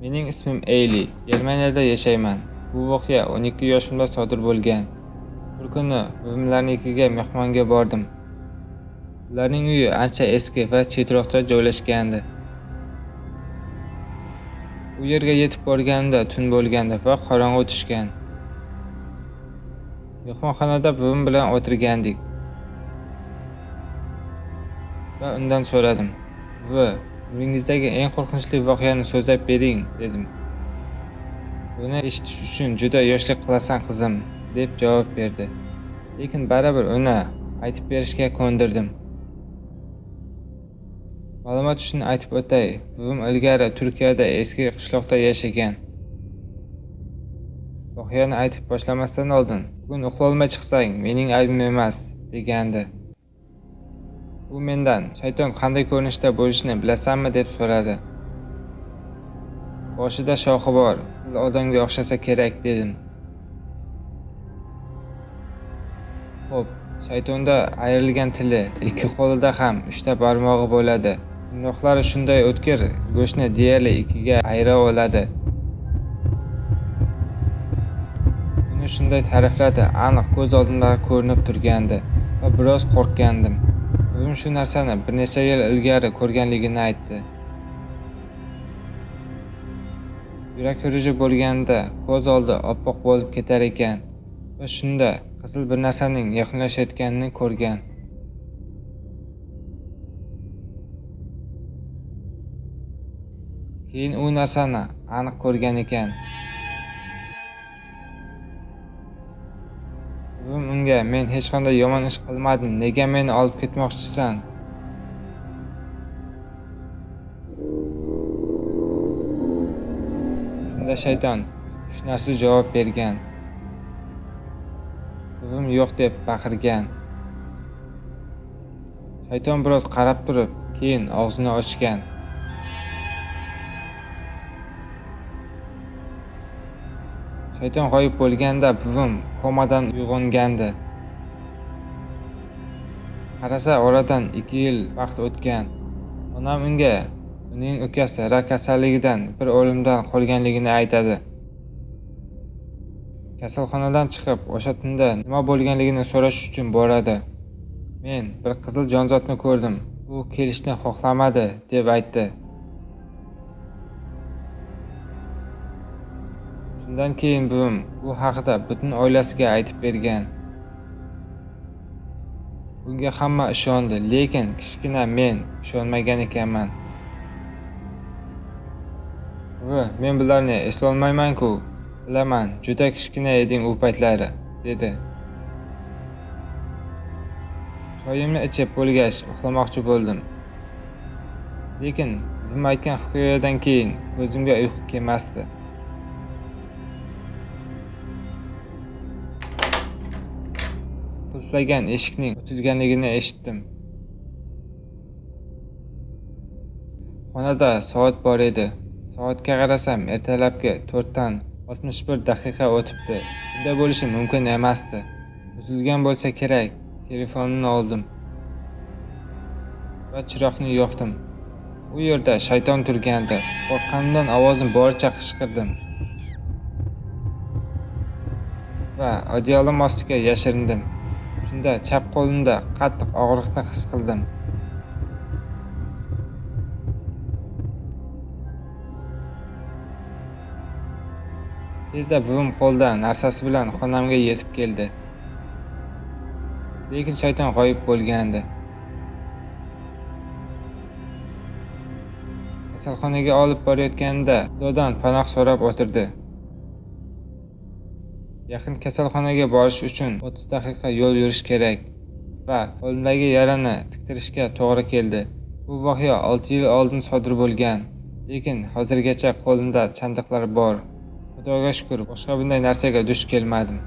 Mening ismim Eyli. Germaniyada yashayman. Bu voqea 12 yoshimda sodir bo'lgan. Bir kuni buvimlarnikiga mehmonga bordim. Ularning uyi ancha eski va chetroqda joylashgandi. U yerga yetib borganimda tun bo'lgandi va qorong'u tushgan. Mehmonxonada buvim bilan o'tirgandik. Va undan so'radim. "Buvi, umringizdagi eng qo'rqinchli voqeani so'zlab bering", dedim. "Buni eshitish uchun juda yoshlik qilasan, qizim", deb javob berdi. Lekin baribir uni aytib berishga ko'ndirdim. Ma'lumot uchun aytib o'tay, buvim ilgari Turkiyada eski qishloqda yashagan. Voqeani aytib boshlamasdan oldin, "Bugun uxlolmay chiqsang, mening aybim emas", degandi. U mendan shayton qanday ko'rinishda bo'lishini bilasanmi deb so'radi. "Boshida shoxi bor, qizil odamga o'xshasa kerak", dedim. Xo'p, shaytonda ayrilgan tili, ikki qo'lida ham 3 ta barmog'i bo'ladi. Tirnoqlari shunday o'tkir, go'shtni deyarli ikkiga ayira oladi. Uni shunday ta'rifladi, aniq ko'z oldimda ko'rinib turgandi va biroz qo'rqgandim. Buvim shu narsani bir necha yil ilgari ko'rganligini aytdi. Yurak xuruji bo'lganda ko'z oldi oppoq bo'lib ketar ekan va shunda qizil bir narsaning yaqinlashayotganini ko'rgan. Keyin u narsani aniq ko'rgan ekan. Buvim unga "Men hech qanday yomon ish qilmadim, nega meni olib ketmoqchisan?" Shunda shayton shu javob bergan. Buvim "Yo'q" deb baqirgan. Shayton biroz qarab turib, keyin og'zini ochgan. Shayton g'oyib bo'lganda buvim komadan uyg'ongandi. Qarasa, oradan 2 yil vaqt o'tgan. Onam unga uning ukasi rak kasalligidan bir o'limdan qolganligini aytadi. Kasalxonadan chiqib, o'sha tunda nima bo'lganligini so'rash uchun boradi. "Men bir qizil jonzotni ko'rdim. U kelishni xohlamadi", deb aytdi. Shundan keyin buvim bu haqida butun oilasiga aytib bergan. Bunga hamma ishondi, lekin kichkina men ishonmagan ekanman. "Buvi, men bularni eslolmayman-ku. Bilaman, juda kichkina eding u paytlari", dedi. Choyimni ichib bo'lgach, uxlamoqchi bo'ldim. Lekin buvim aytgan hikoyadan keyin ko'zimga uyqu kelmasdi. Qulflagan eshikning ochilganligini eshitdim. Xonada soat bor edi. Soatga qarasam, ertalabki 4 dan 61 daqiqa o'tibdi. Bunday bo'lishi mumkin emasdi. Buzilgan bo'lsa kerak. Telefonimni oldim va chiroqni yoqdim. U yerda shayton turgandi. Qo'rqqanimdan ovozim boricha qichqirdim va odyolim ostiga yashirindim. Shunda chap qo'limda qattiq og'riqni his qildim. Tezda buvim qo'lda narsasi bilan xonamga yetib keldi. Lekin shayton g'oyib bo'lgandi. Kasalxonaga olib borayotganida Xudodan panoh so'rab o'tirdi. Yaqin kasalxonaga borish uchun 30 daqiqa yo'l yurish kerak va qo'limdagi yarani tiktirishga to'g'ri keldi. Bu voqea 6 yil oldin sodir bo'lgan, lekin hozirgacha qo'limda chandiqlar bor. Xudoga shukr, boshqa bunday narsaga duch kelmadim.